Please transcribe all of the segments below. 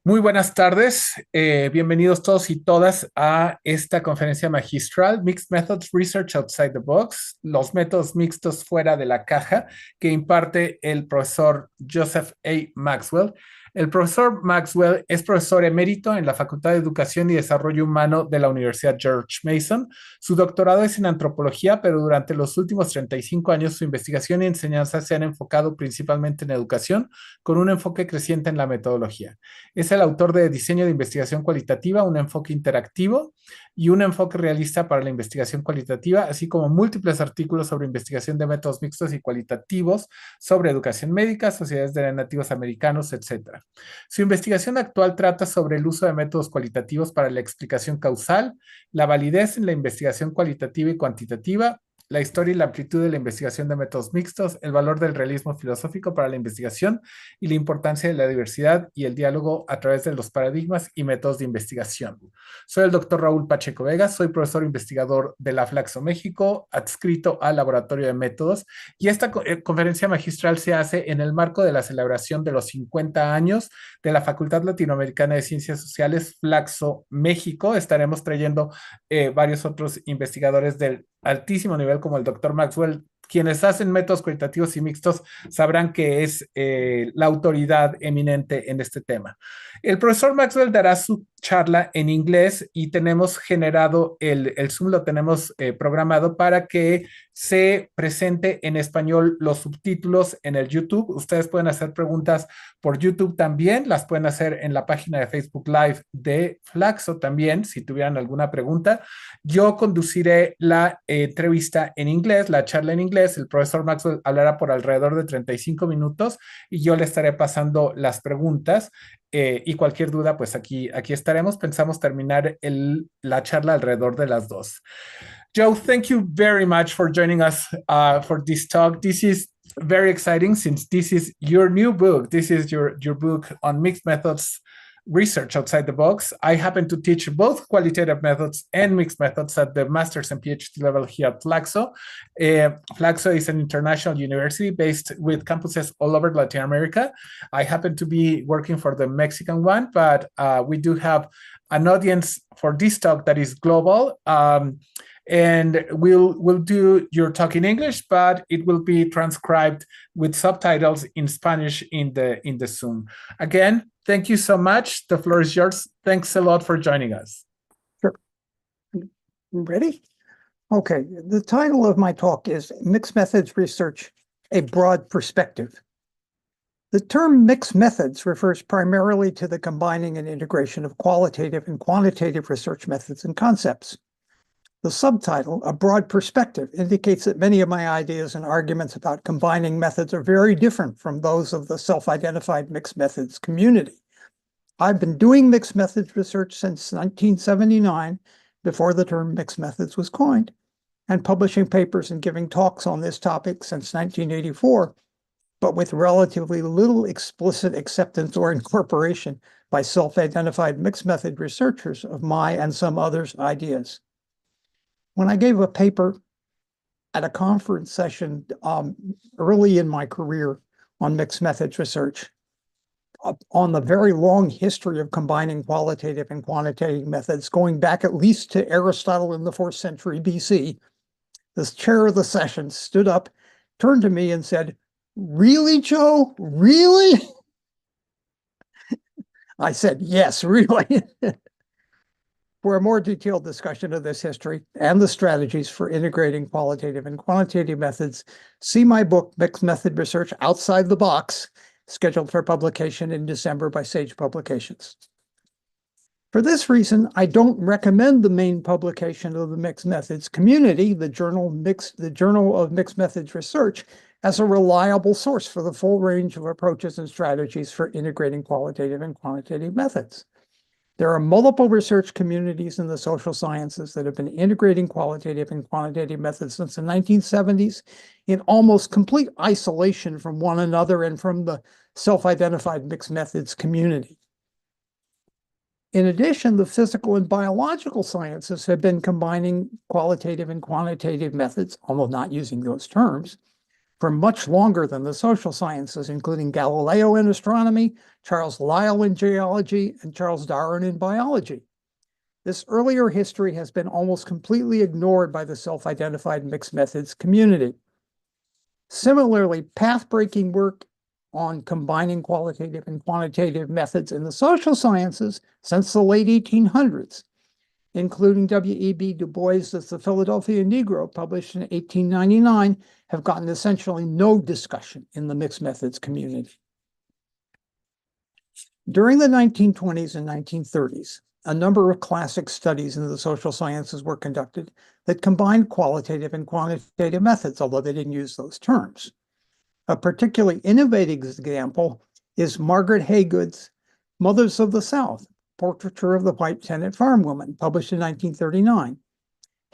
Muy buenas tardes, bienvenidos todos y todas a esta conferencia magistral, Mixed Methods Research Outside the Box, los métodos mixtos fuera de la caja, que imparte el profesor Joseph A. Maxwell. El profesor Maxwell es profesor emérito en la Facultad de Educación y Desarrollo Humano de la Universidad George Mason. Su doctorado es en antropología, pero durante los últimos 35 años su investigación y enseñanza se han enfocado principalmente en educación, con un enfoque creciente en la metodología. Es el autor de Diseño de Investigación Cualitativa, un enfoque interactivo y un enfoque realista para la investigación cualitativa, así como múltiples artículos sobre investigación de métodos mixtos y cualitativos, sobre educación médica, sociedades de nativos americanos, etc. Su investigación actual trata sobre el uso de métodos cualitativos para la explicación causal, la validez en la investigación cualitativa y cuantitativa, la historia y la amplitud de la investigación de métodos mixtos, el valor del realismo filosófico para la investigación y la importancia de la diversidad y el diálogo a través de los paradigmas y métodos de investigación. Soy el doctor Raúl Pacheco-Vega, soy profesor investigador de la FLACSO México, adscrito al Laboratorio de Métodos, y esta conferencia magistral se hace en el marco de la celebración de los 50 años de la Facultad Latinoamericana de Ciencias Sociales, FLACSO México. Estaremos trayendo varios otros investigadores del altísimo nivel como el doctor Maxwell. Quienes hacen métodos cualitativos y mixtos sabrán que es la autoridad eminente en este tema. El profesor Maxwell dará su charla en inglés y tenemos generado el Zoom, lo tenemos programado para que se presente en español los subtítulos en el YouTube. Ustedes pueden hacer preguntas por YouTube también, las pueden hacer en la página de Facebook Live de Flaxo también, si tuvieran alguna pregunta. Yo conduciré la entrevista en inglés, la charla en inglés. El profesor Maxwell hablará por alrededor de 35 minutos y yo le estaré pasando las preguntas. Y cualquier duda, pues aquí estaremos. Pensamos terminar la charla alrededor de las 2. Joe, thank you very much for joining us for this talk. This is very exciting since this is your new book. This is your book on mixed methods research outside the box. I happen to teach both qualitative methods and mixed methods at the master's and PhD level here at FLACSO. FLACSO is an international university based with campuses all over Latin America. I happen to be working for the Mexican one, but we do have an audience for this talk that is global. And we'll do your talk in English, but it will be transcribed with subtitles in Spanish in the Zoom. Again, thank you so much. The floor is yours. Thanks a lot for joining us. Sure. Ready? Okay. The title of my talk is Mixed Methods Research, a Broad Perspective. The term mixed methods refers primarily to the combining and integration of qualitative and quantitative research methods and concepts. The subtitle, A Broad Perspective, indicates that many of my ideas and arguments about combining methods are very different from those of the self-identified mixed methods community. I've been doing mixed methods research since 1979, before the term mixed methods was coined, and publishing papers and giving talks on this topic since 1984, but with relatively little explicit acceptance or incorporation by self-identified mixed method researchers of my and some others' ideas. When I gave a paper at a conference session early in my career on mixed methods research, on the very long history of combining qualitative and quantitative methods, going back at least to Aristotle in the 4th century BC, the chair of the session stood up, turned to me and said, "Really, Joe? Really?" I said, "Yes, really." For a more detailed discussion of this history and the strategies for integrating qualitative and quantitative methods, see my book, Mixed Method Research Outside the Box, scheduled for publication in December by Sage Publications. For this reason, I don't recommend the main publication of the Mixed Methods community, the Journal of Mixed Methods Research, as a reliable source for the full range of approaches and strategies for integrating qualitative and quantitative methods. There are multiple research communities in the social sciences that have been integrating qualitative and quantitative methods since the 1970s in almost complete isolation from one another and from the self-identified mixed methods community. In addition, the physical and biological sciences have been combining qualitative and quantitative methods, although not using those terms, for much longer than the social sciences, including Galileo in astronomy, Charles Lyell in geology, and Charles Darwin in biology. This earlier history has been almost completely ignored by the self-identified mixed methods community. Similarly, path-breaking work on combining qualitative and quantitative methods in the social sciences since the late 1800s, including W.E.B. Du Bois' The Philadelphia Negro, published in 1899, have gotten essentially no discussion in the mixed methods community. During the 1920s and 1930s, a number of classic studies in the social sciences were conducted that combined qualitative and quantitative methods, although they didn't use those terms. A particularly innovative example is Margaret Haygood's Mothers of the South, Portraiture of the White Tenant Farm Woman, published in 1939.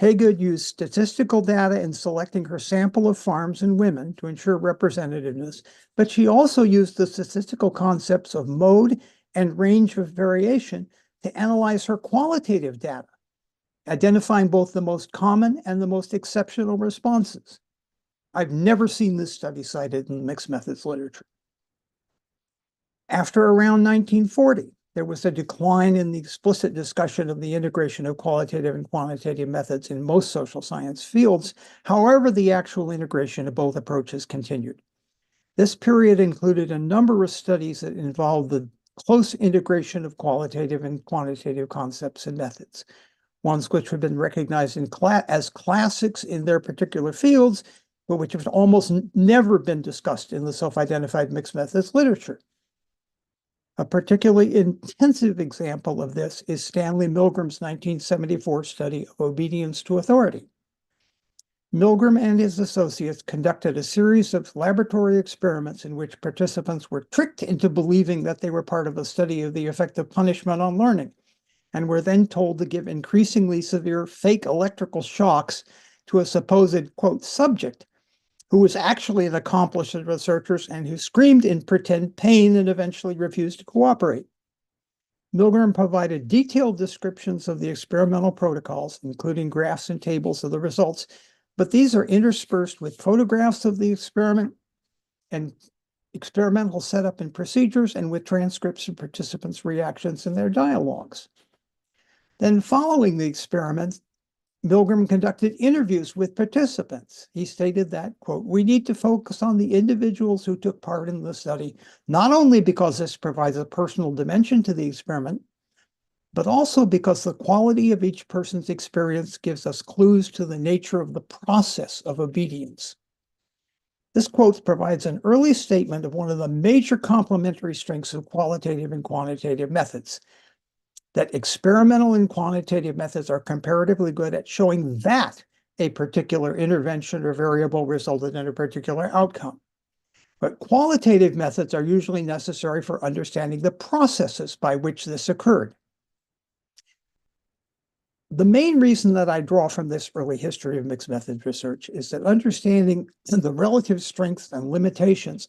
Haygood used statistical data in selecting her sample of farms and women to ensure representativeness, but she also used the statistical concepts of mode and range of variation to analyze her qualitative data, identifying both the most common and the most exceptional responses. I've never seen this study cited in mixed methods literature. After around 1940, there was a decline in the explicit discussion of the integration of qualitative and quantitative methods in most social science fields. However, the actual integration of both approaches continued. This period included a number of studies that involved the close integration of qualitative and quantitative concepts and methods, ones which have been recognized as classics in their particular fields, but which have almost never been discussed in the self-identified mixed methods literature. A particularly intensive example of this is Stanley Milgram's 1974 study of obedience to authority. Milgram and his associates conducted a series of laboratory experiments in which participants were tricked into believing that they were part of a study of the effect of punishment on learning, and were then told to give increasingly severe fake electrical shocks to a supposed, quote, subject, who was actually an accomplice of researchers and who screamed in pretend pain and eventually refused to cooperate. Milgram provided detailed descriptions of the experimental protocols, including graphs and tables of the results, but these are interspersed with photographs of the experiment and experimental setup and procedures, and with transcripts of participants' reactions and their dialogues. Then, following the experiment, Milgram conducted interviews with participants. He stated that, quote, "We need to focus on the individuals who took part in the study, not only because this provides a personal dimension to the experiment, but also because the quality of each person's experience gives us clues to the nature of the process of obedience." This quote provides an early statement of one of the major complementary strengths of qualitative and quantitative methods, that experimental and quantitative methods are comparatively good at showing that a particular intervention or variable resulted in a particular outcome. But qualitative methods are usually necessary for understanding the processes by which this occurred. The main reason that I draw from this early history of mixed methods research is that understanding the relative strengths and limitations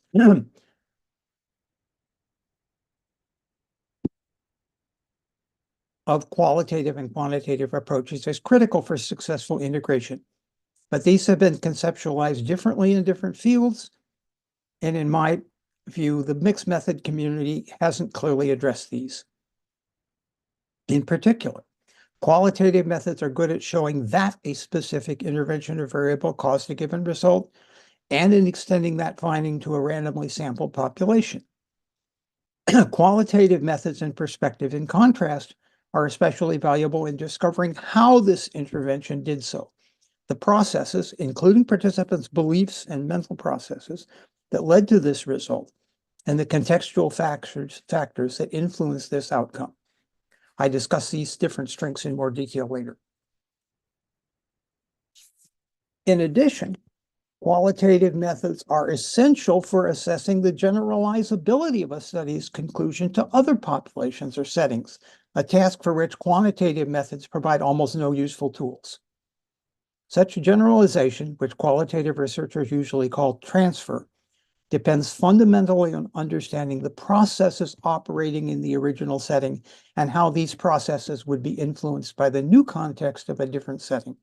of qualitative and quantitative approaches is critical for successful integration. But these have been conceptualized differently in different fields, and in my view, the mixed method community hasn't clearly addressed these. In particular, qualitative methods are good at showing that a specific intervention or variable caused a given result, and in extending that finding to a randomly sampled population. Qualitative methods and perspective, in contrast, are especially valuable in discovering how this intervention did so, the processes, including participants' beliefs and mental processes, that led to this result, and the contextual factors that influence this outcome. I discuss these different strengths in more detail later. In addition, qualitative methods are essential for assessing the generalizability of a study's conclusion to other populations or settings, a task for which quantitative methods provide almost no useful tools. Such generalization, which qualitative researchers usually call transfer, depends fundamentally on understanding the processes operating in the original setting and how these processes would be influenced by the new context of a different setting.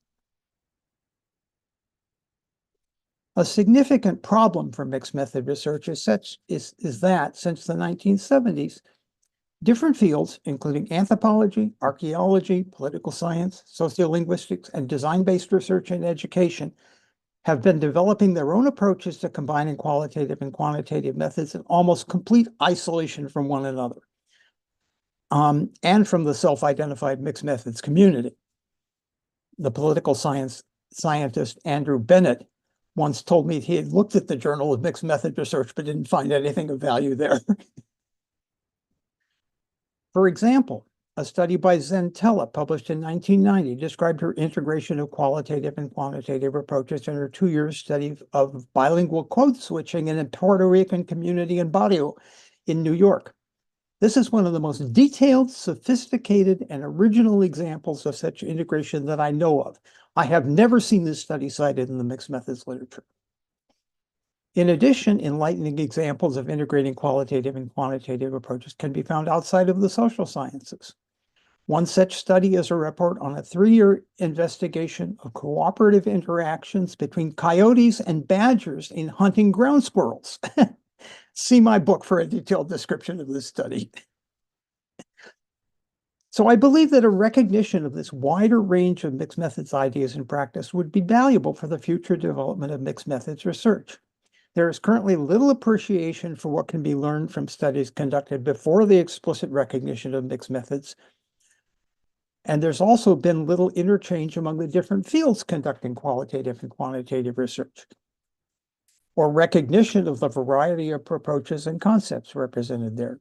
A significant problem for mixed method research is that since the 1970s, different fields, including anthropology, archaeology, political science, sociolinguistics, and design-based research in education, have been developing their own approaches to combining qualitative and quantitative methods in almost complete isolation from one another, and from the self-identified mixed methods community. The political scientist Andrew Bennett once told me he had looked at the Journal of Mixed Method Research but didn't find anything of value there. For example, a study by Zentella published in 1990 described her integration of qualitative and quantitative approaches in her 2-year study of bilingual code switching in a Puerto Rican community in Barrio in New York. This is one of the most detailed, sophisticated, and original examples of such integration that I know of. I have never seen this study cited in the mixed methods literature. In addition, enlightening examples of integrating qualitative and quantitative approaches can be found outside of the social sciences. One such study is a report on a 3-year investigation of cooperative interactions between coyotes and badgers in hunting ground squirrels. See my book for a detailed description of this study. So I believe that a recognition of this wider range of mixed methods ideas in practice would be valuable for the future development of mixed methods research. There is currently little appreciation for what can be learned from studies conducted before the explicit recognition of mixed methods. And there's also been little interchange among the different fields conducting qualitative and quantitative research, or recognition of the variety of approaches and concepts represented there.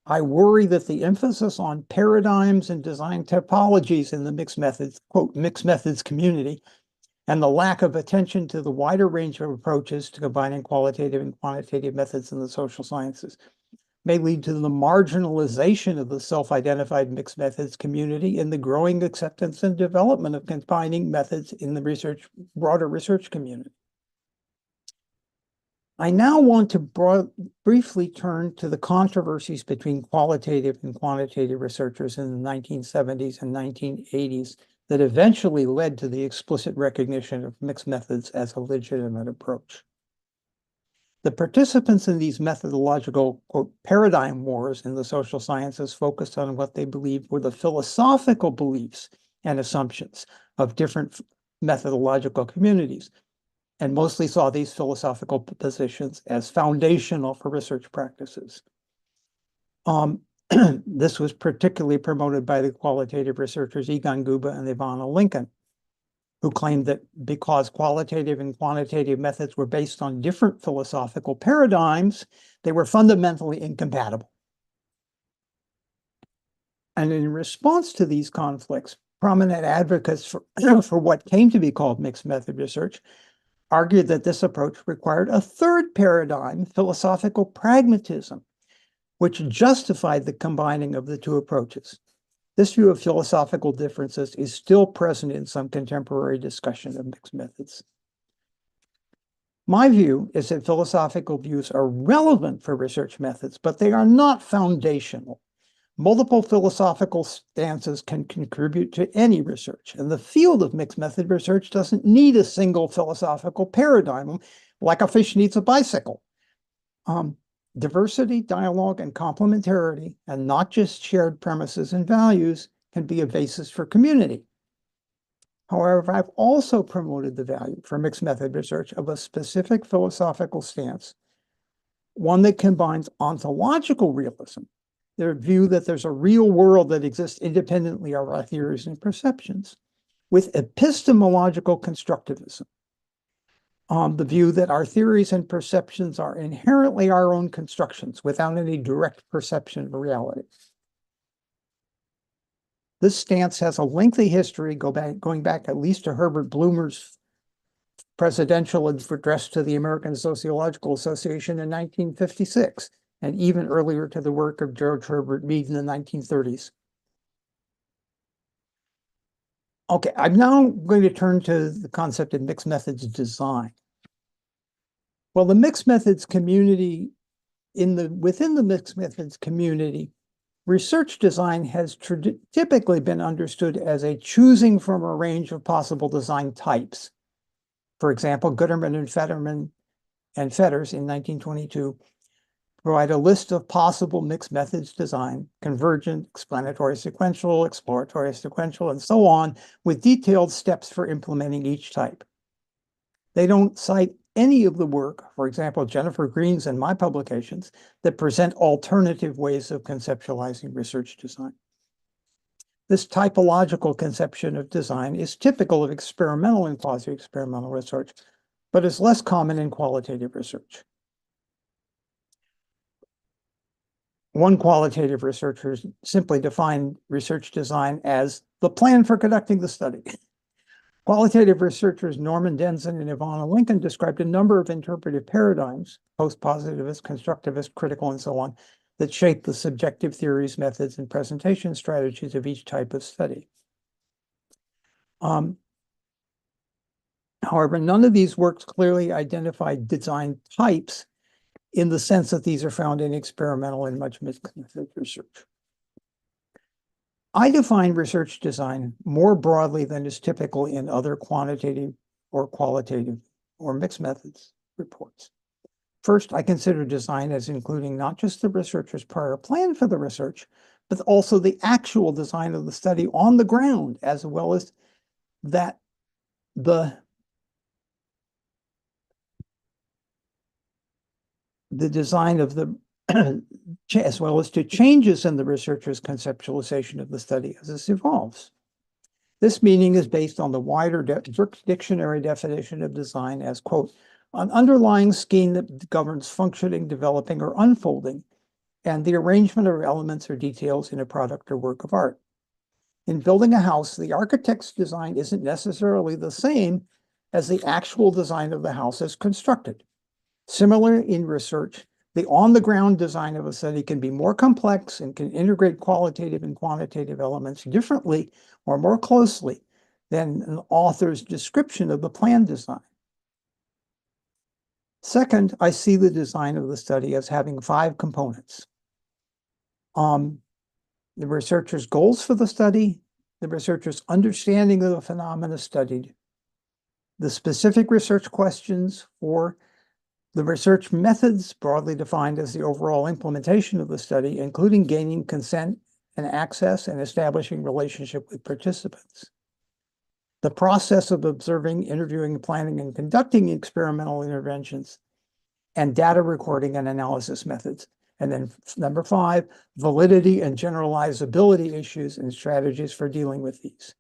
I worry that the emphasis on paradigms and design typologies in the mixed methods, quote, mixed methods community, and the lack of attention to the wider range of approaches to combining qualitative and quantitative methods in the social sciences may lead to the marginalization of the self-identified mixed methods community in the growing acceptance and development of combining methods in the broader research community. I now want to briefly turn to the controversies between qualitative and quantitative researchers in the 1970s and 1980s that eventually led to the explicit recognition of mixed methods as a legitimate approach. The participants in these methodological, quote, paradigm wars in the social sciences focused on what they believed were the philosophical beliefs and assumptions of different methodological communities, and mostly saw these philosophical positions as foundational for research practices. This was particularly promoted by the qualitative researchers Egon Guba and Ivana Lincoln, who claimed that because qualitative and quantitative methods were based on different philosophical paradigms, they were fundamentally incompatible. And in response to these conflicts, prominent advocates for what came to be called mixed method research argued that this approach required a third paradigm, philosophical pragmatism, which justified the combining of the two approaches. This view of philosophical differences is still present in some contemporary discussion of mixed methods. My view is that philosophical views are relevant for research methods, but they are not foundational. Multiple philosophical stances can contribute to any research, and the field of mixed method research doesn't need a single philosophical paradigm, like a fish needs a bicycle. Diversity, dialogue, and complementarity, and not just shared premises and values, can be a basis for community. However, I've also promoted the value for mixed method research of a specific philosophical stance, one that combines ontological realism, the view that there's a real world that exists independently of our theories and perceptions, with epistemological constructivism, the view that our theories and perceptions are inherently our own constructions without any direct perception of reality. This stance has a lengthy history going back at least to Herbert Blumer's presidential address to the American Sociological Association in 1956, and even earlier to the work of George Herbert Mead in the 1930s. Okay, I'm now going to turn to the concept of mixed methods design. Well, the mixed methods community, within the mixed methods community, research design has typically been understood as a choosing from a range of possible design types. For example, Gooderman and Fetterman and Fetters in 1922 provide a list of possible mixed methods design, convergent, explanatory sequential, exploratory sequential, and so on, with detailed steps for implementing each type. They don't cite any of the work, for example, Jennifer Green's and my publications, that present alternative ways of conceptualizing research design. This typological conception of design is typical of experimental and quasi-experimental research, but is less common in qualitative research. One qualitative researcher simply defined research design as the plan for conducting the study. Qualitative researchers Norman Denson and Ivana Lincoln described a number of interpretive paradigms, post-positivist, constructivist, critical, and so on, that shape the subjective theories, methods, and presentation strategies of each type of study. However, none of these works clearly identified design types in the sense that these are found in experimental and much mixed method research. I define research design more broadly than is typical in other quantitative or qualitative or mixed methods reports. First, I consider design as including not just the researcher's prior plan for the research, but also the actual design of the study on the ground, as well as that the design of the as well as to changes in the researcher's conceptualization of the study as it evolves. This meaning is based on the wider dictionary definition of design as, quote, an underlying scheme that governs functioning, developing, or unfolding, and the arrangement of elements or details in a product or work of art. In building a house, the architect's design isn't necessarily the same as the actual design of the house as constructed. Similar in research, the on-the-ground design of a study can be more complex and can integrate qualitative and quantitative elements differently or more closely than an author's description of the plan design. Second, I see the design of the study as having 5 components. The researcher's goals for the study, the researcher's understanding of the phenomena studied, the specific research questions for the research methods, broadly defined as the overall implementation of the study, including gaining consent and access and establishing relationship with participants. The process of observing, interviewing, planning, and conducting experimental interventions, and data recording and analysis methods. And then number 5, validity and generalizability issues and strategies for dealing with these.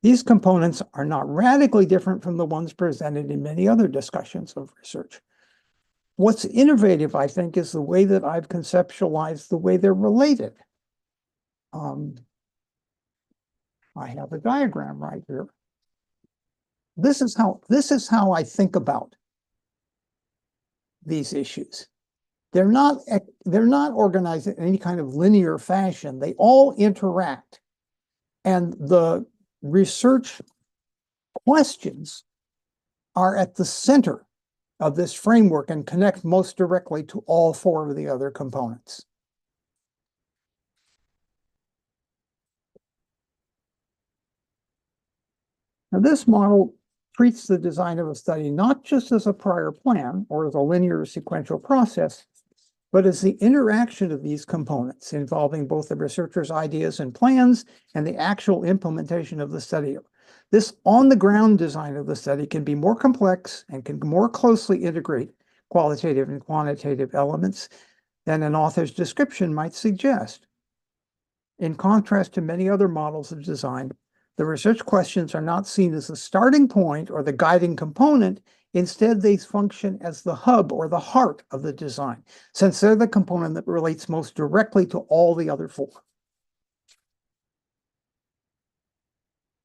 These components are not radically different from the ones presented in many other discussions of research. What's innovative, I think, is the way that I've conceptualized the way they're related. I have a diagram right here. This is how I think about these issues. They're not organized in any kind of linear fashion. They all interact. And the research questions are at the center of this framework and connect most directly to all 4 of the other components. Now, this model treats the design of a study not just as a prior plan or as a linear sequential process, but as the interaction of these components involving both the researcher's ideas and plans and the actual implementation of the study. This on-the-ground design of the study can be more complex and can more closely integrate qualitative and quantitative elements than an author's description might suggest. In contrast to many other models of design, the research questions are not seen as the starting point or the guiding component. Instead, they function as the hub or the heart of the design, since they're the component that relates most directly to all the other 4.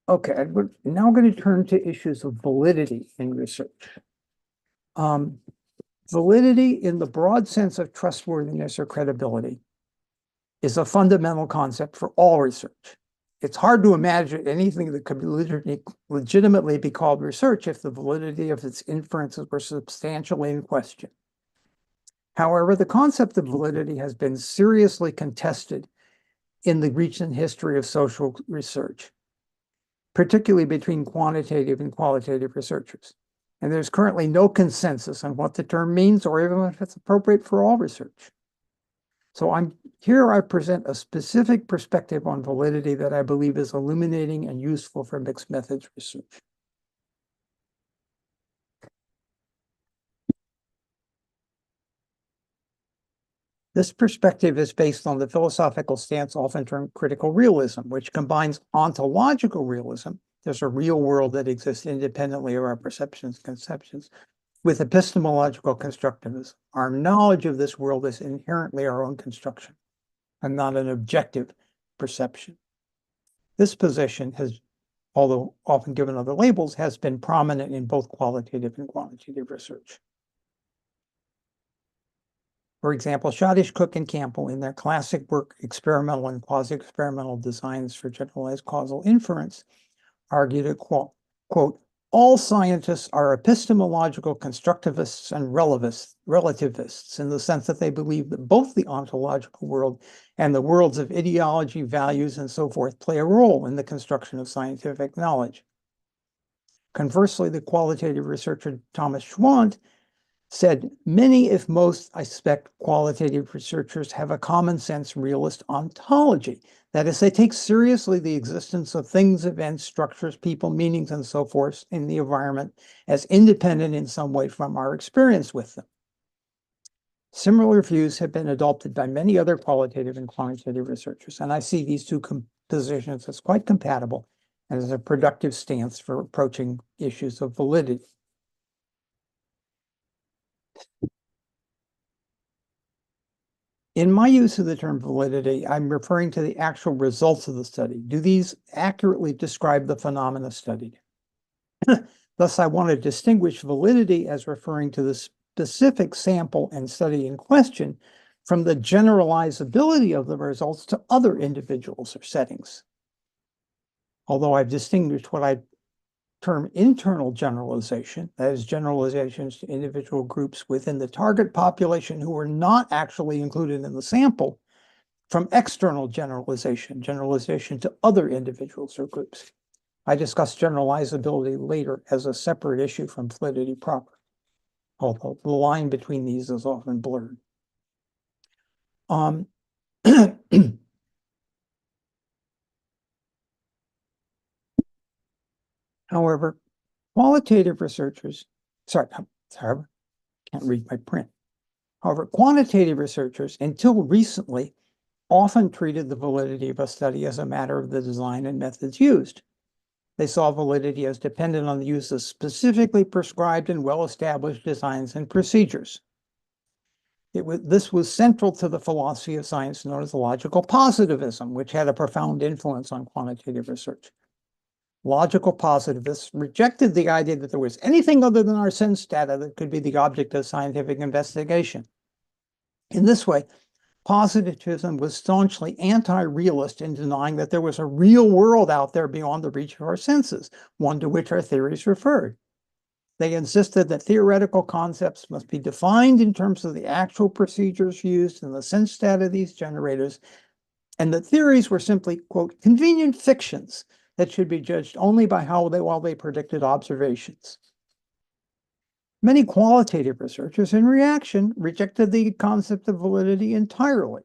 Okay, we're now going to turn to issues of validity in research. Validity in the broad sense of trustworthiness or credibility is a fundamental concept for all research. It's hard to imagine anything that could be legitimately be called research if the validity of its inferences were substantially in question. However, the concept of validity has been seriously contested in the recent history of social research. particularly between quantitative and qualitative researchers. And there's currently no consensus on what the term means or even if it's appropriate for all research. So I present a specific perspective on validity that I believe is illuminating and useful for mixed methods research. This perspective is based on the philosophical stance often termed critical realism, which combines ontological realism, there's a real world that exists independently of our perceptions and conceptions, with epistemological constructivism. Our knowledge of this world is inherently our own construction and not an objective perception. This position has, although often given other labels, has been prominent in both qualitative and quantitative research. For example, Schottish, Cook, and Campbell, in their classic work, Experimental and Quasi-Experimental Designs for Generalized Causal Inference, argued that, quote, all scientists are epistemological constructivists and relativists in the sense that they believe that both the ontological world and the worlds of ideology, values, and so forth play a role in the construction of scientific knowledge. Conversely, the qualitative researcher Thomas Schwant said, many, if most, I suspect, qualitative researchers have a common sense realist ontology. That is, they take seriously the existence of things, events, structures, people, meanings, and so forth in the environment as independent in some way from our experience with them. Similar views have been adopted by many other qualitative and quantitative researchers, and I see these two positions as quite compatible and as a productive stance for approaching issues of validity. In my use of the term validity, I'm referring to the actual results of the study. Do these accurately describe the phenomena studied? Thus, I want to distinguish validity as referring to the specific sample and study in question from the generalizability of the results to other individuals or settings. Although I've distinguished what I term internal generalization, that is generalizations to individual groups within the target population who were not actually included in the sample, from external generalization, generalization to other individuals or groups. I discuss generalizability later as a separate issue from validity proper, although the line between these is often blurred. However, qualitative researchers, can't read my print. However, quantitative researchers, until recently, often treated the validity of a study as a matter of the design and methods used. They saw validity as dependent on the use of specifically prescribed and well-established designs and procedures. This was central to the philosophy of science known as logical positivism, which had a profound influence on quantitative research. Logical positivists rejected the idea that there was anything other than our sense data that could be the object of scientific investigation. In this way, positivism was staunchly anti-realist in denying that there was a real world out there beyond the reach of our senses, one to which our theories referred. They insisted that theoretical concepts must be defined in terms of the actual procedures used and the sense data of these generators, and that theories were simply, quote, convenient fictions that should be judged only by how they predicted observations. Many qualitative researchers, in reaction, rejected the concept of validity entirely,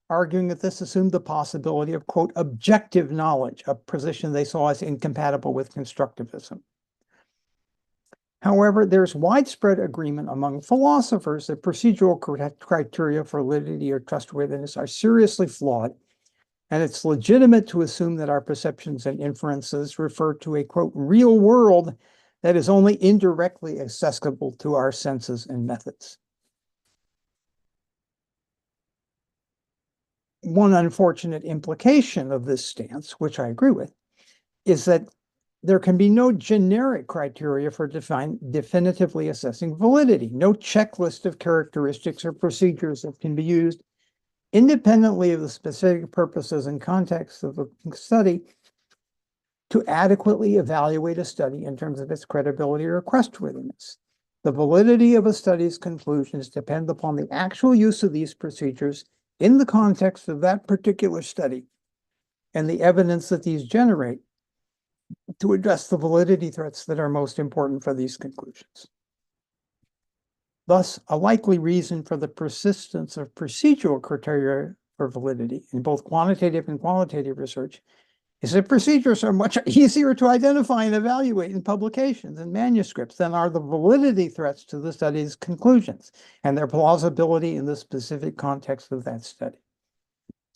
arguing that this assumed the possibility of, quote, objective knowledge, a position they saw as incompatible with constructivism. However, there's widespread agreement among philosophers that procedural criteria for validity or trustworthiness are seriously flawed, and it's legitimate to assume that our perceptions and inferences refer to a, quote, real world that is only indirectly accessible to our senses and methods. One unfortunate implication of this stance, which I agree with, is that there can be no generic criteria for definitively assessing validity, no checklist of characteristics or procedures that can be used independently of the specific purposes and context of a study to adequately evaluate a study in terms of its credibility or trustworthiness. The validity of a study's conclusions depend upon the actual use of these procedures in the context of that particular study and the evidence that these generate, to address the validity threats that are most important for these conclusions. Thus, a likely reason for the persistence of procedural criteria for validity in both quantitative and qualitative research is that procedures are much easier to identify and evaluate in publications and manuscripts than are the validity threats to the study's conclusions and their plausibility in the specific context of that study.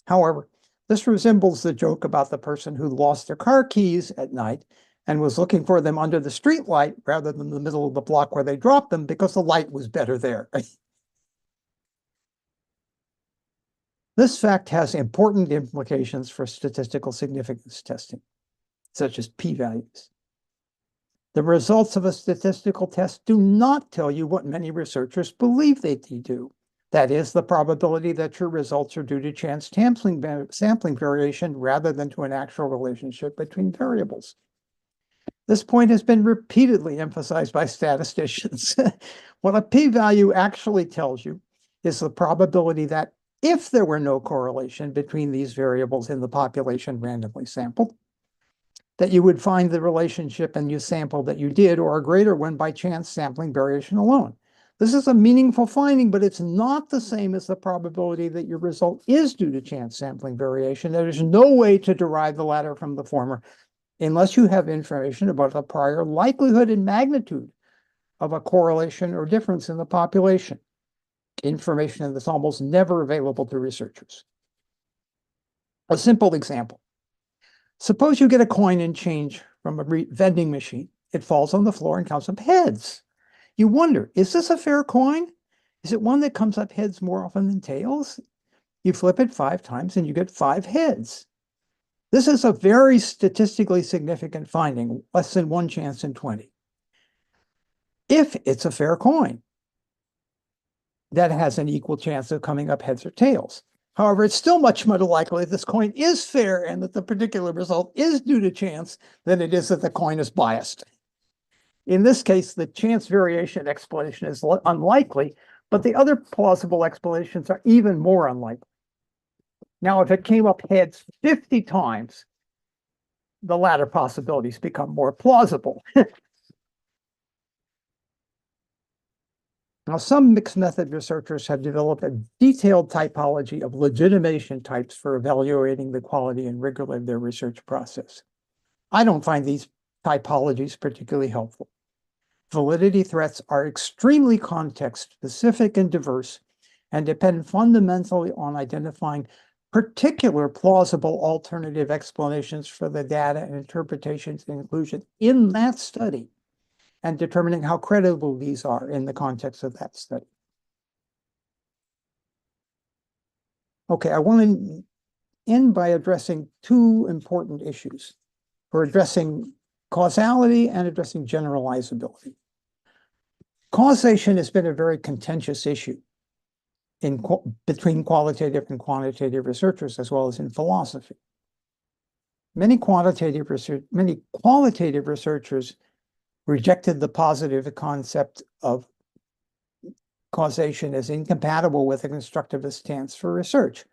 However, this resembles the joke about the person who lost their car keys at night and was looking for them under the street light rather than the middle of the block where they dropped them because the light was better there. This fact has important implications for statistical significance testing, such as p-values. The results of a statistical test do not tell you what many researchers believe they do. That is, the probability that your results are due to chance sampling variation rather than to an actual relationship between variables. This point has been repeatedly emphasized by statisticians. What a p-value actually tells you is the probability that if there were no correlation between these variables in the population randomly sampled, that you would find the relationship in your sample that you did or a greater one by chance sampling variation alone. This is a meaningful finding, but it's not the same as the probability that your result is due to chance sampling variation. There is no way to derive the latter from the former unless you have information about the prior likelihood and magnitude of a correlation or difference in the population. Information that's almost never available to researchers. A simple example. Suppose you get a coin and change from a vending machine. It falls on the floor and counts up heads. You wonder, is this a fair coin? Is it one that comes up heads more often than tails? You flip it 5 times and you get 5 heads. This is a very statistically significant finding, less than 1 chance in 20. If it's a fair coin, that has an equal chance of coming up heads or tails. However, it's still much more likely this coin is fair and that the particular result is due to chance than it is that the coin is biased. In this case, the chance variation explanation is unlikely, but the other plausible explanations are even more unlikely. Now, if it came up heads 50 times, the latter possibilities become more plausible. Now, some mixed method researchers have developed a detailed typology of legitimation types for evaluating the quality and rigor of their research process. I don't find these typologies particularly helpful. Validity threats are extremely context-specific and diverse and depend fundamentally on identifying particular plausible alternative explanations for the data and interpretations and inclusion in that study, and determining how credible these are in the context of that study. Okay, I want to end by addressing 2 important issues. We're addressing causality and addressing generalizability. Causation has been a very contentious issue between qualitative and quantitative researchers, as well as in philosophy. Many qualitative researchers rejected the positive concept of causation as incompatible with a constructivist stance for research.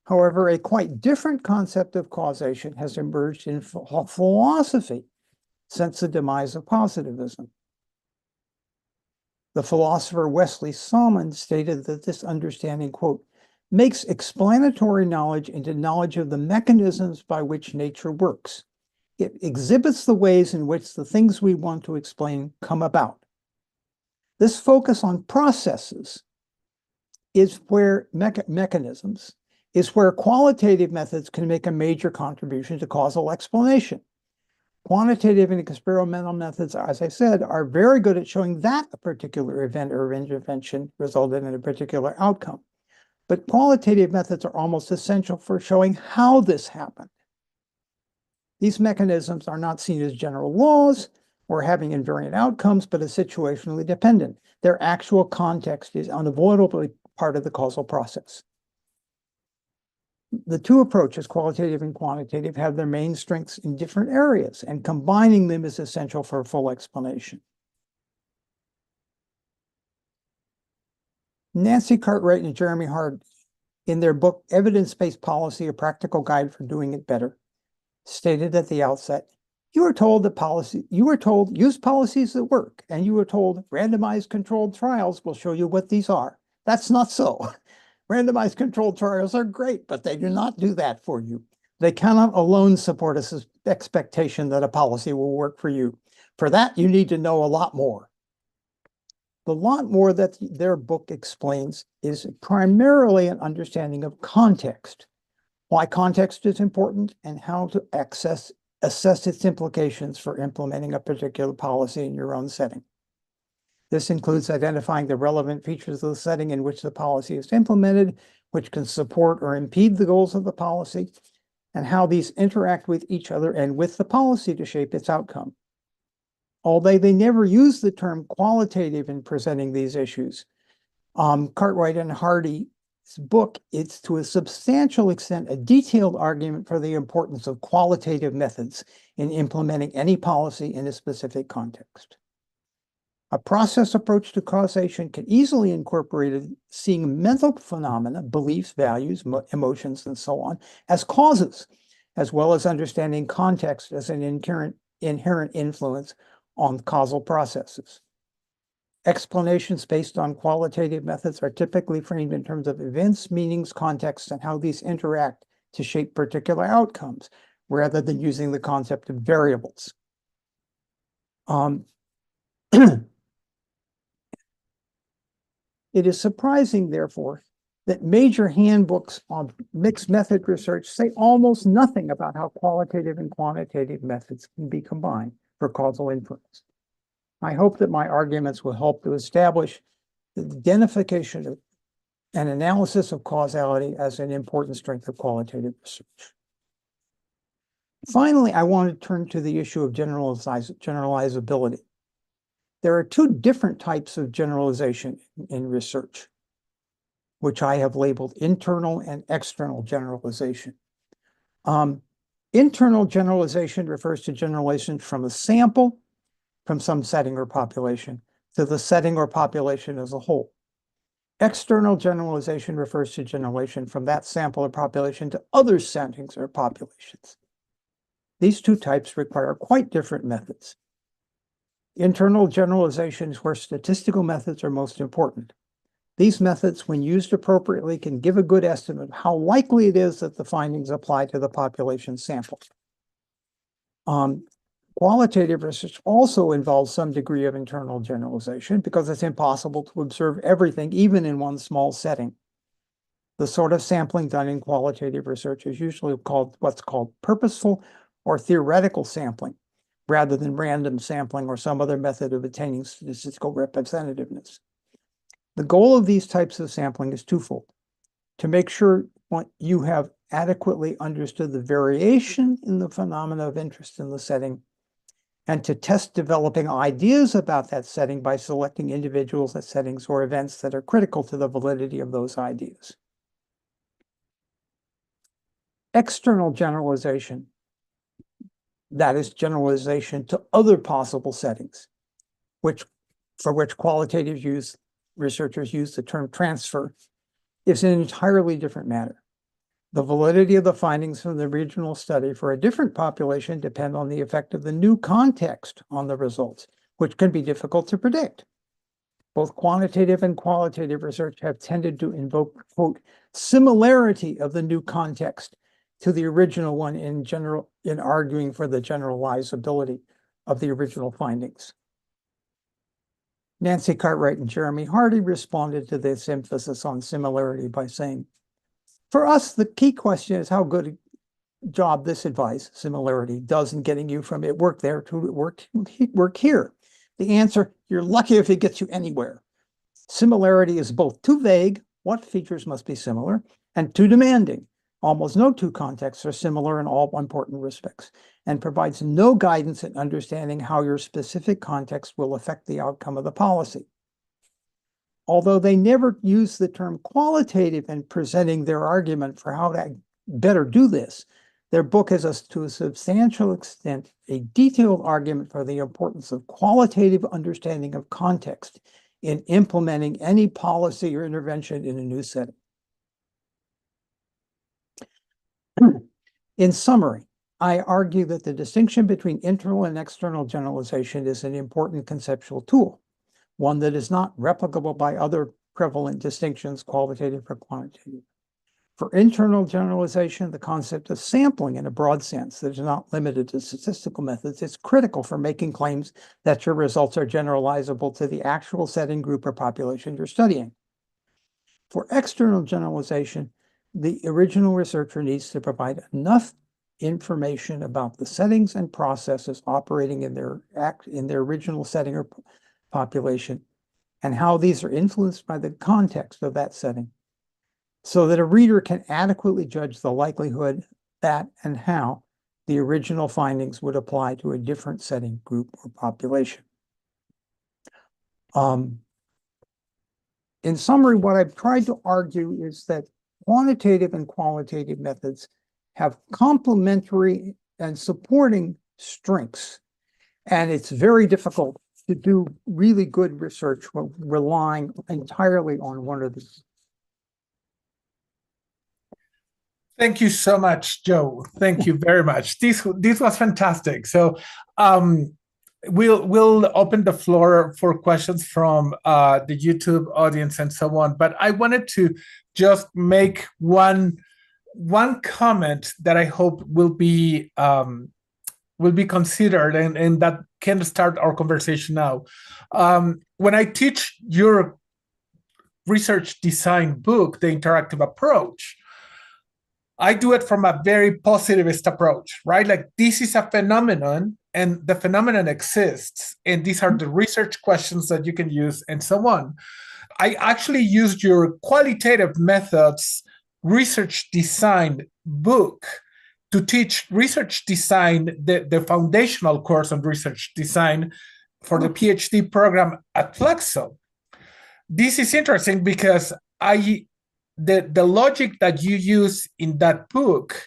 However, a quite different concept of causation has emerged in philosophy since the demise of positivism. The philosopher Wesley Salmon stated that this understanding, quote, makes explanatory knowledge into knowledge of the mechanisms by which nature works. It exhibits the ways in which the things we want to explain come about. This focus on processes is where mechanisms is where qualitative methods can make a major contribution to causal explanation. Quantitative and experimental methods, as I said, are very good at showing that a particular event or intervention resulted in a particular outcome. But qualitative methods are almost essential for showing how this happened. These mechanisms are not seen as general laws or having invariant outcomes, but as situationally dependent. Their actual context is unavoidably part of the causal process. The 2 approaches, qualitative and quantitative, have their main strengths in different areas, and combining them is essential for a full explanation. Nancy Cartwright and Jeremy Hard, in their book, Evidence-Based Policy, A Practical Guide for Doing It Better, stated at the outset, You were told use policies that work, and you were told randomized controlled trials will show you what these are. That's not so. Randomized controlled trials are great, but they do not do that for you. They cannot alone support an expectation that a policy will work for you. For that, you need to know a lot more. The lot more that their book explains is primarily an understanding of context, why context is important, and how to assess its implications for implementing a particular policy in your own setting. This includes identifying the relevant features of the setting in which the policy is implemented, which can support or impede the goals of the policy, and how these interact with each other and with the policy to shape its outcome. Although they never use the term qualitative in presenting these issues, Cartwright and Hardy's book is to a substantial extent a detailed argument for the importance of qualitative methods in implementing any policy in a specific context. A process approach to causation can easily incorporate seeing mental phenomena, beliefs, values, emotions, and so on, as causes, as well as understanding context as an inherent influence on causal processes. Explanations based on qualitative methods are typically framed in terms of events, meanings, context, and how these interact to shape particular outcomes, rather than using the concept of variables. It is surprising, therefore, that major handbooks on mixed method research say almost nothing about how qualitative and quantitative methods can be combined for causal inference. I hope that my arguments will help to establish the identification of and analysis of causality as an important strength of qualitative research. Finally, I want to turn to the issue of generalizability. There are two different types of generalization in research, which I have labeled internal and external generalization. Internal generalization refers to generalization from a sample, from some setting or population, to the setting or population as a whole. External generalization refers to generalization from that sample or population to other settings or populations. These two types require quite different methods. Internal generalization is where statistical methods are most important. These methods, when used appropriately, can give a good estimate of how likely it is that the findings apply to the population sample. Qualitative research also involves some degree of internal generalization because it's impossible to observe everything, even in one small setting. The sort of sampling done in qualitative research is usually what's called purposeful or theoretical sampling, rather than random sampling or some other method of attaining statistical representativeness. The goal of these types of sampling is twofold: to make sure you have adequately understood the variation in the phenomena of interest in the setting, and to test developing ideas about that setting by selecting individuals at settings or events that are critical to the validity of those ideas. External generalization, that is generalization to other possible settings, for which qualitative researchers use the term transfer, is an entirely different matter. The validity of the findings from the original study for a different population depend on the effect of the new context on the results, which can be difficult to predict. Both quantitative and qualitative research have tended to invoke, quote, similarity of the new context to the original one in arguing for the generalizability of the original findings. Nancy Cartwright and Jeremy Hardy responded to this emphasis on similarity by saying, for us, the key question is how good a job this advice, similarity, does in getting you from it work there to work here. The answer, you're lucky if it gets you anywhere. Similarity is both too vague, what features must be similar, and too demanding. Almost no two contexts are similar in all important respects, and provides no guidance in understanding how your specific context will affect the outcome of the policy. Although they never use the term qualitative in presenting their argument for how to better do this, their book is, to a substantial extent, a detailed argument for the importance of qualitative understanding of context in implementing any policy or intervention in a new setting. In summary, I argue that the distinction between internal and external generalization is an important conceptual tool, one that is not replicable by other prevalent distinctions, qualitative or quantitative. For internal generalization, the concept of sampling in a broad sense that is not limited to statistical methods is critical for making claims that your results are generalizable to the actual setting, group, or population you're studying. For external generalization, the original researcher needs to provide enough information about the settings and processes operating in their original setting or population, and how these are influenced by the context of that setting, so that a reader can adequately judge the likelihood that and how the original findings would apply to a different setting, group, or population. In summary, what I've tried to argue is that quantitative and qualitative methods have complementary and supporting strengths, and it's very difficult to do really good research when relying entirely on one of these. Thank you so much, Joe. Thank you very much. This was fantastic. So we'll open the floor for questions from the YouTube audience and so on. But I wanted to just make one comment that I hope will be considered and that can start our conversation now. When I teach your research design book, The Interactive Approach, I do it from a very positivist approach, right? Like, this is a phenomenon and the phenomenon exists, and these are the research questions that you can use and so on. I actually used your qualitative methods research design book to teach research design, the foundational course on research design for the PhD program at FLACSO. This is interesting because the logic that you use in that book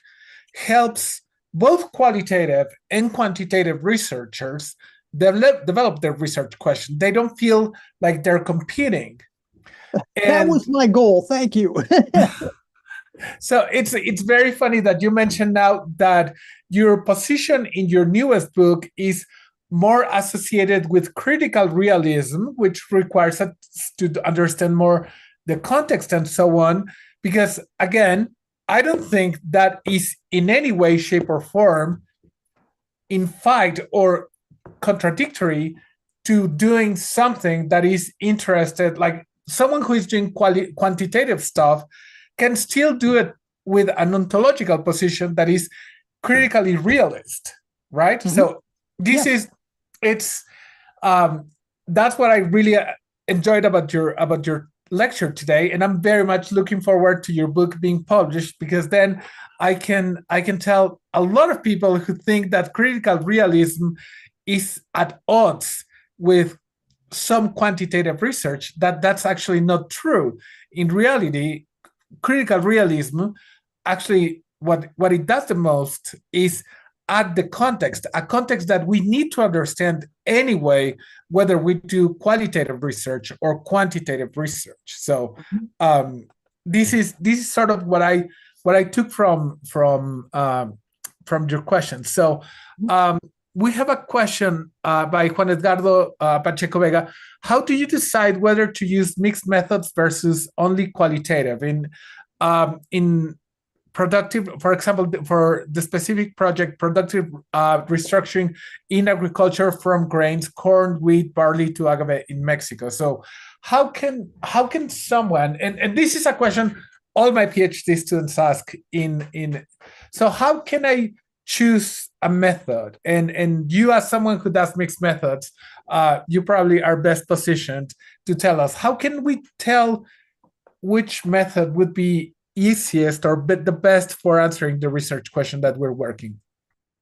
helps both qualitative and quantitative researchers develop their research question. They don't feel like they're competing. That was my goal. Thank you. So it's very funny that you mentioned now that your position in your newest book is more associated with critical realism, which requires us to understand more the context and so on, because again, I don't think that is in any way, shape, or form in fight or contradictory to doing something that is interested, like someone who is doing quantitative stuff can still do it with an ontological position that is critically realist, right? Mm-hmm. So this is, it's, that's what I really enjoyed about your lecture today, and I'm very much looking forward to your book being published, because then I can tell a lot of people who think that critical realism is at odds with some quantitative research that that's actually not true. In reality, critical realism actually what it does the most is add the context, a context that we need to understand anyway, whether we do qualitative research or quantitative research. So this is sort of what I took from your question. So we have a question by Juan Edgardo Pacheco-Vega. How do you decide whether to use mixed methods versus only qualitative in productive, for example, for the specific project, productive restructuring in agriculture from grains, corn, wheat, barley to agave in Mexico? So how can someone, and this is a question all my PhD students ask so how can I choose a method? And you, as someone who does mixed methods, you probably are best positioned to tell us, how can we tell which method would be easiest or the best for answering the research question that we're working?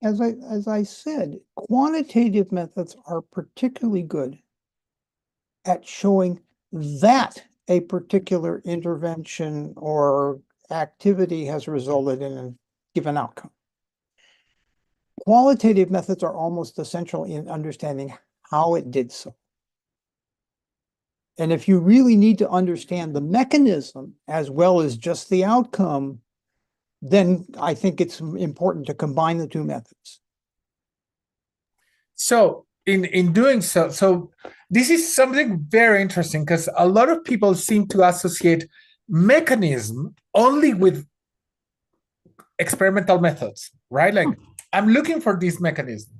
As I said, quantitative methods are particularly good at showing that a particular intervention or activity has resulted in a given outcome. Qualitative methods are almost essential in understanding how it did so. And if you really need to understand the mechanism as well as just the outcome, then I think it's important to combine the two methods. So in doing so this is something very interesting because a lot of people seem to associate mechanism only with experimental methods, right? Like I'm looking for this mechanism.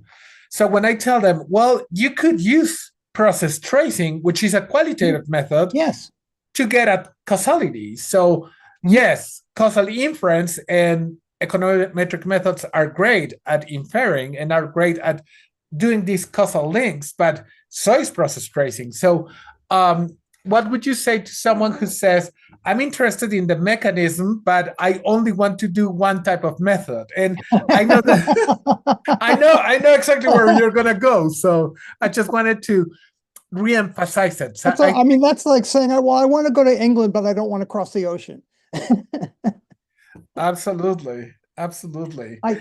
So when I tell them, well, you could use process tracing, which is a qualitative method, yes, to get at causality. So yes, causal inference and econometric methods are great at inferring and are great at doing these causal links, but so is process tracing. So what would you say to someone who says, I'm interested in the mechanism, but I only want to do one type of method? And I know that I know exactly where you're gonna go. So I just wanted to re-emphasize it. So I mean, that's like saying, well, I want to go to England, but I don't want to cross the ocean. Absolutely. Absolutely. I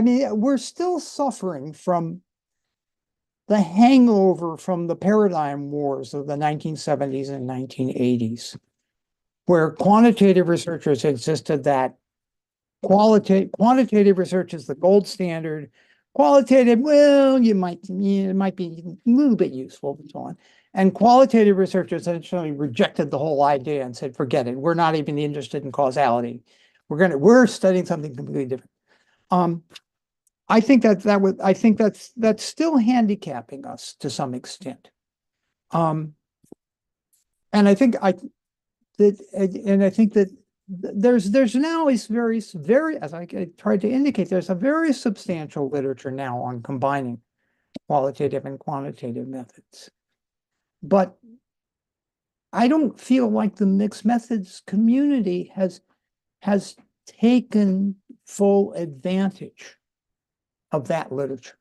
mean, we're still suffering from the hangover from the paradigm wars of the 1970s and 1980s, where quantitative researchers insisted that quantitative research is the gold standard. Qualitative, well, it might be a little bit useful and so on. And qualitative researchers essentially rejected the whole idea and said, forget it. We're not even interested in causality. We're studying something completely different. I think that's still handicapping us to some extent. And I think that there's now is very, as I tried to indicate, there's a very substantial literature now on combining qualitative and quantitative methods. But I don't feel like the mixed methods community has taken full advantage of that literature.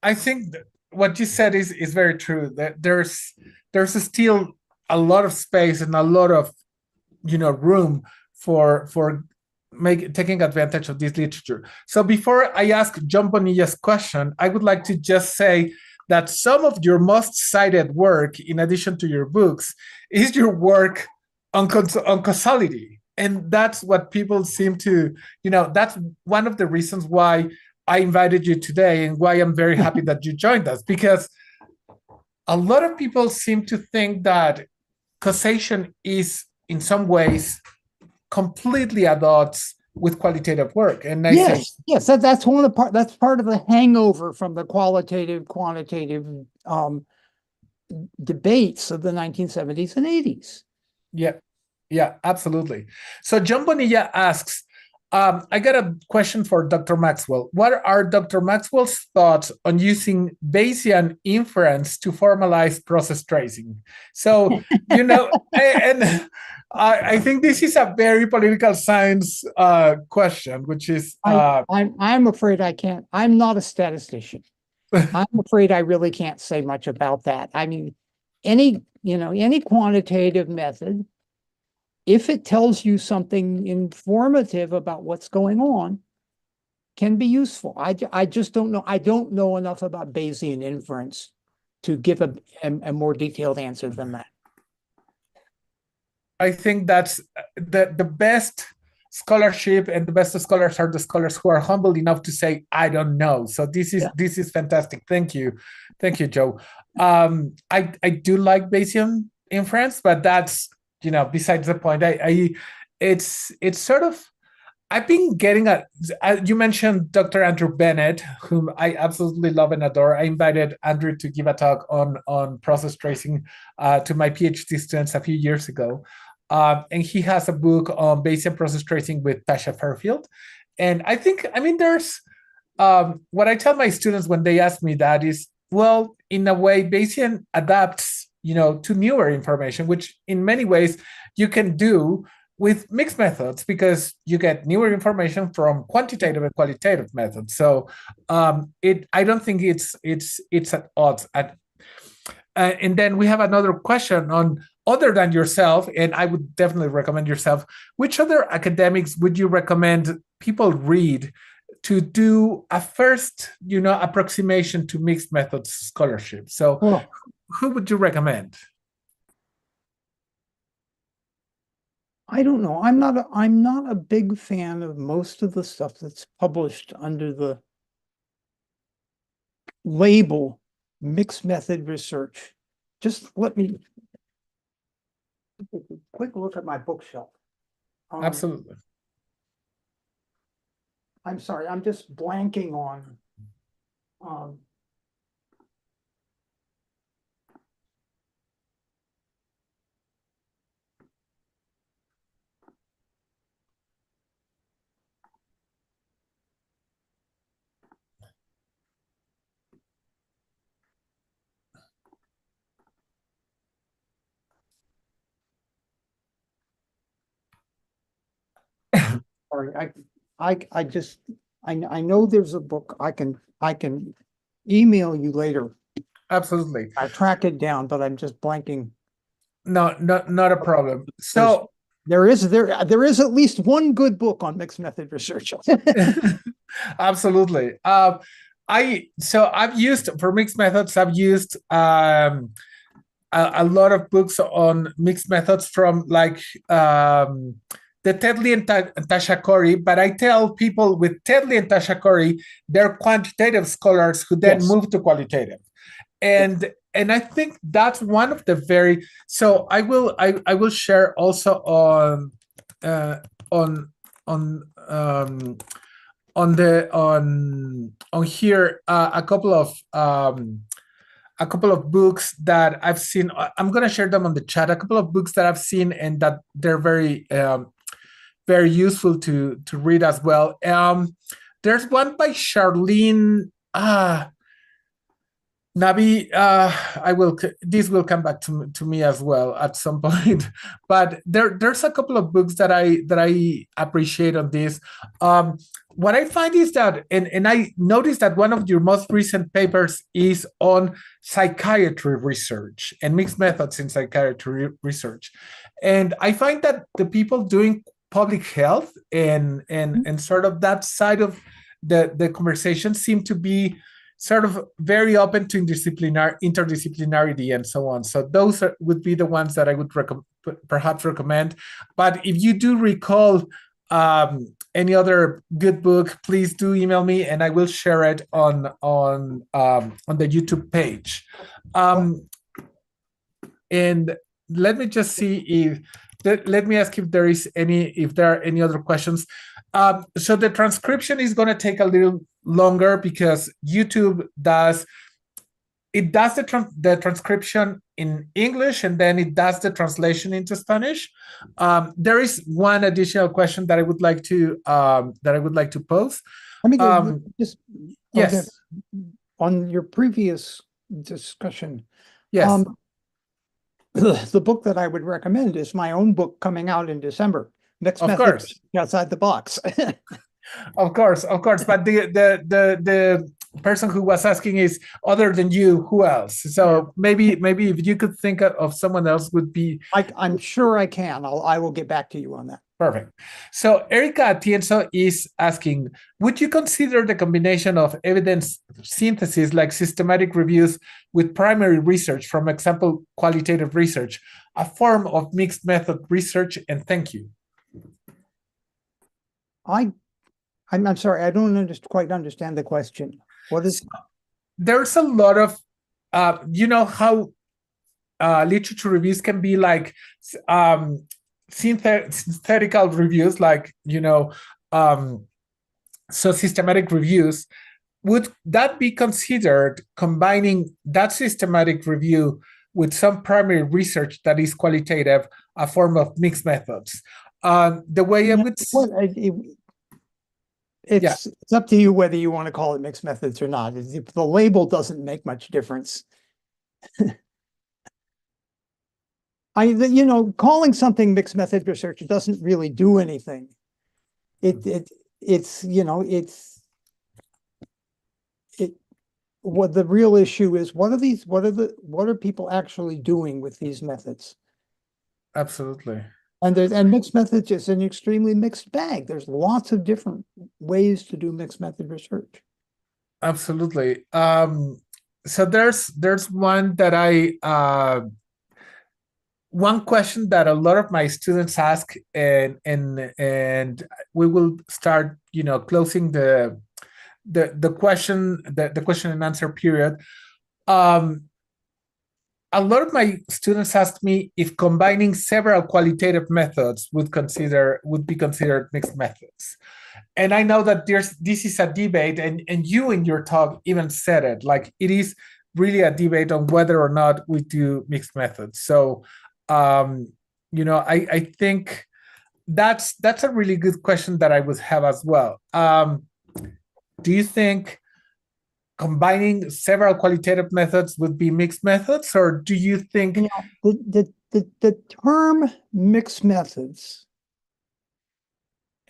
I think that what you said is very true. That there's still a lot of space and a lot of room for taking advantage of this literature. So before I ask John Bonilla's question, I would like to just say that some of your most cited work, in addition to your books, is your work on causality. And that's what people seem to, that's one of the reasons why I invited you today and why I'm very happy that you joined us, because a lot of people seem to think that causation is in some ways completely at odds with qualitative work. And I say, yes, that's part of the hangover from the qualitative quantitative debates of the 1970s and 80s. Yeah, absolutely. So John Bonilla asks, I got a question for Dr. Maxwell. What are Dr. Maxwell's thoughts on using Bayesian inference to formalize process tracing? So, and I think this is a very political science question, which is... I'm afraid I can't. I'm not a statistician. I'm afraid I really can't say much about that. I mean, any quantitative method, if it tells you something informative about what's going on, can be useful. I just don't know. I don't know enough about Bayesian inference to give a more detailed answer than that. I think that's the best scholarship, and the best scholars are the scholars who are humble enough to say, I don't know. So this is fantastic. Thank you, Joe. I do like Bayesian inference, but that's besides the point. It's sort of, I've been getting you mentioned Dr. Andrew Bennett, whom I absolutely love and adore. I invited Andrew to give a talk on process tracing to my PhD students a few years ago. And he has a book on Bayesian process tracing with Tasha Fairfield. And there's what I tell my students when they ask me that is, well, in a way, Bayesian adapts to newer information, which in many ways you can do with mixed methods because you get newer information from quantitative and qualitative methods. So I don't think it's at odds. And then we have another question on, other than yourself, and I would definitely recommend yourself, which other academics would you recommend people read to do a first, approximation to mixed methods scholarship? So who would you recommend? I don't know. I'm not a big fan of most of the stuff that's published under the label mixed method research. Just let me take a quick look at my bookshelf. Absolutely. I'm sorry, I'm just blanking on sorry, I know there's a book I can email you later. Absolutely. I track it down, but I'm just blanking. No, not a problem. So there is at least one good book on mixed method research. absolutely. I've used for mixed methods, I've used a lot of books on mixed methods from like the Tedley and Tasha Corey, but I tell people with Tedley and Tasha Corey, they're quantitative scholars who then move to qualitative. And I think that's one of the very, so I will share also on here a couple of books that I've seen. I'm going to share them on the chat. A couple of books that I've seen and that they're very useful to read as well. There's one by Charlene Nabi. This will come back to me as well at some point. But there's a couple of books that I appreciate on this. What I find is that, and I noticed that one of your most recent papers is on psychiatry research and mixed methods in psychiatry research. And I find that the people doing public health and sort of that side of the conversation seem to be sort of very open to interdisciplinarity and so on. So those would be the ones that I would perhaps recommend. But if you do recall any other good book, please do email me and I will share it on the YouTube page. And let me just see if let me ask if there are any other questions. So the transcription is going to take a little longer because YouTube does the transcription in English and then it does the translation into Spanish. There is one additional question that I would like to pose. Let me just yes. On your previous discussion. Yes. The book that I would recommend is my own book coming out in December. Mixed Methods Outside the Box. Of course. But the person who was asking is other than you, who else? So maybe if you could think of someone else would be. I'm sure I can. I will get back to you on that. Perfect. So Erica Atienzo is asking, would you consider the combination of evidence synthesis like systematic reviews with primary research, from example, qualitative research, a form of mixed method research? And thank you. I'm sorry, I don't quite understand the question. What is? There's a lot of, you know how literature reviews can be like synthetical reviews, like, you know, so systematic reviews. Would that be considered combining that systematic review with some primary research that is qualitative, a form of mixed methods? The way I would... It's up to you whether you want to call it mixed methods or not. The label doesn't make much difference. Calling something mixed method research doesn't really do anything. What the real issue is, what are people actually doing with these methods? Absolutely. And mixed methods is an extremely mixed bag. There's lots of different ways to do mixed method research. Absolutely. So there's one that one question that a lot of my students ask, and we will start, closing the question and answer period. A lot of my students asked me if combining several qualitative methods would be considered mixed methods. And I know that this is a debate, and you in your talk even said it, like it is really a debate on whether or not we do mixed methods. So, I think that's a really good question that I would have as well. Do you think combining several qualitative methods would be mixed methods, or do you think the term mixed methods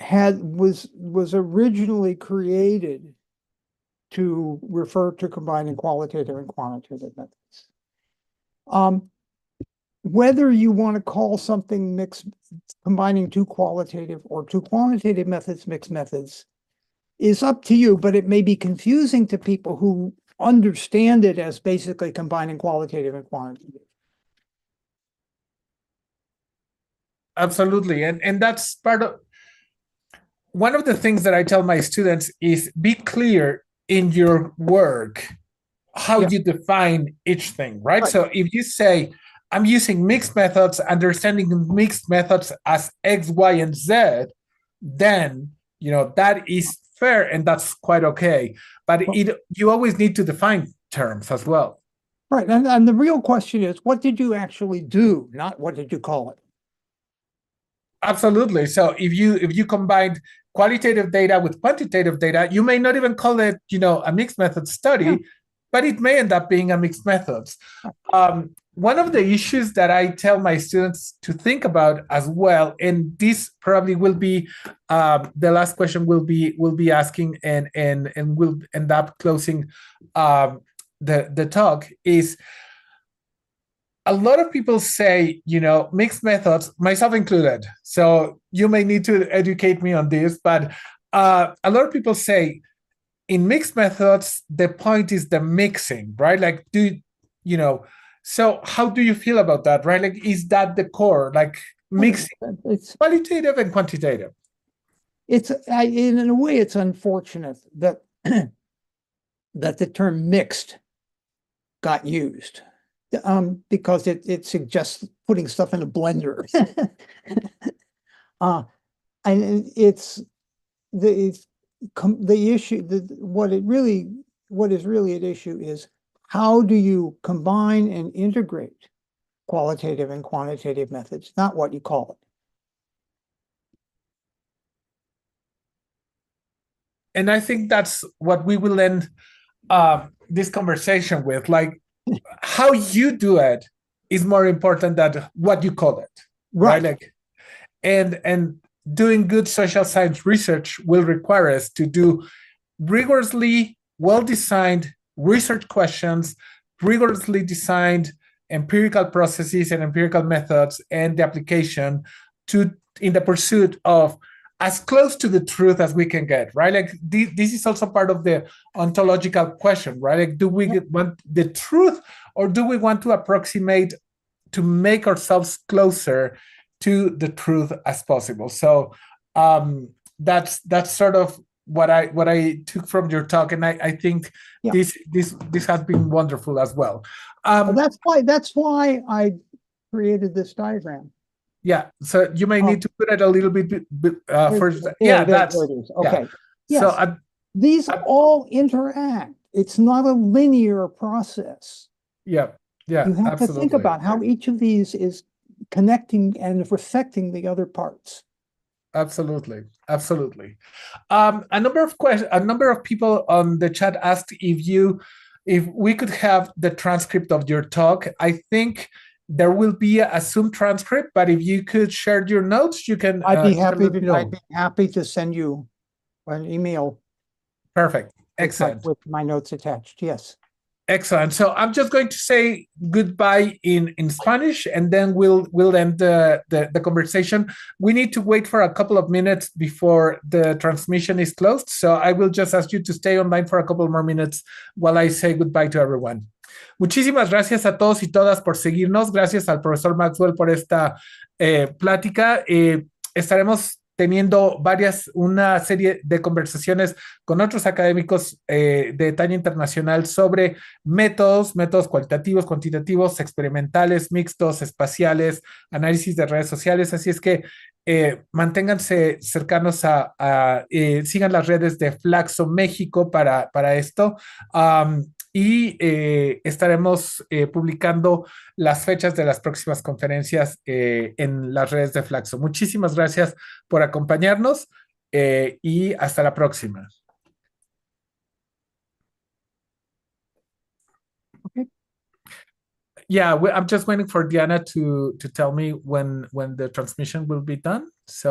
was originally created to refer to combining qualitative and quantitative methods? Whether you want to call something combining two qualitative or two quantitative methods mixed methods is up to you, but it may be confusing to people who understand it as basically combining qualitative and quantitative. Absolutely. And that's part of one of the things that I tell my students is be clear in your work how you define each thing, right? So if you say, I'm using mixed methods, understanding mixed methods as X, Y, and Z, then that is fair, and that's quite okay. But you always need to define terms as well. Right. And the real question is, what did you actually do, not what did you call it? Absolutely. So if you combined qualitative data with quantitative data, you may not even call it, a mixed method study, but it may end up being a mixed methods. One of the issues that I tell my students to think about as well, and this probably will be the last question we'll be asking, and we'll end up closing the talk, is a lot of people say, mixed methods, myself included. So you may need to educate me on this, but a lot of people say in mixed methods, the point is the mixing, right? Like, so how do you feel about that, right? Like, is that the core, like mixing qualitative and quantitative? In a way, it's unfortunate that that the term mixed got used, because it suggests putting stuff in a blender. And it's the issue, what is really at issue is, how do you combine and integrate qualitative and quantitative methods, not what you call it. And I think that's what we will end this conversation with. Like, how you do it is more important than what you call it, right? Like, and doing good social science research will require us to do rigorously well-designed research questions, rigorously designed empirical processes and empirical methods, and the application in the pursuit of as close to the truth as we can get, right? Like, this is also part of the ontological question, right? Like, do we want the truth, or do we want to approximate to make ourselves closer to the truth as possible? So that's sort of what I took from your talk, and I think this has been wonderful as well. That's why I created this diagram. Yeah, so you may need to put it a little bit first. There it is. Okay. Yes. So these all interact. It's not a linear process. Yeah. You have to think about how each of these is connecting and affecting the other parts. Absolutely. A number of people on the chat asked if we could have the transcript of your talk. I think there will be a Zoom transcript, but if you could share your notes, you can. I'd be happy to send you an email. Perfect. Excellent. With my notes attached. Yes. Excellent. So I'm just going to say goodbye in Spanish, and then we'll end the conversation. We need to wait for a couple of minutes before the transmission is closed. So I will just ask you to stay online for a couple more minutes while I say goodbye to everyone. Muchísimas gracias a todos y todas por seguirnos. Gracias al profesor Maxwell por esta plática. Estaremos teniendo una serie de conversaciones con otros académicos de talla internacional sobre métodos cualitativos, cuantitativos, experimentales, mixtos, espaciales, análisis de redes sociales. Así es que manténganse cercanos sigan las redes de FLACSO México para esto. Y estaremos publicando las fechas de las próximas conferencias en las redes de FLACSO. Muchísimas gracias por acompañarnos y hasta la próxima. Okay. Yeah, I'm just waiting for Diana to tell me when the transmission will be done. So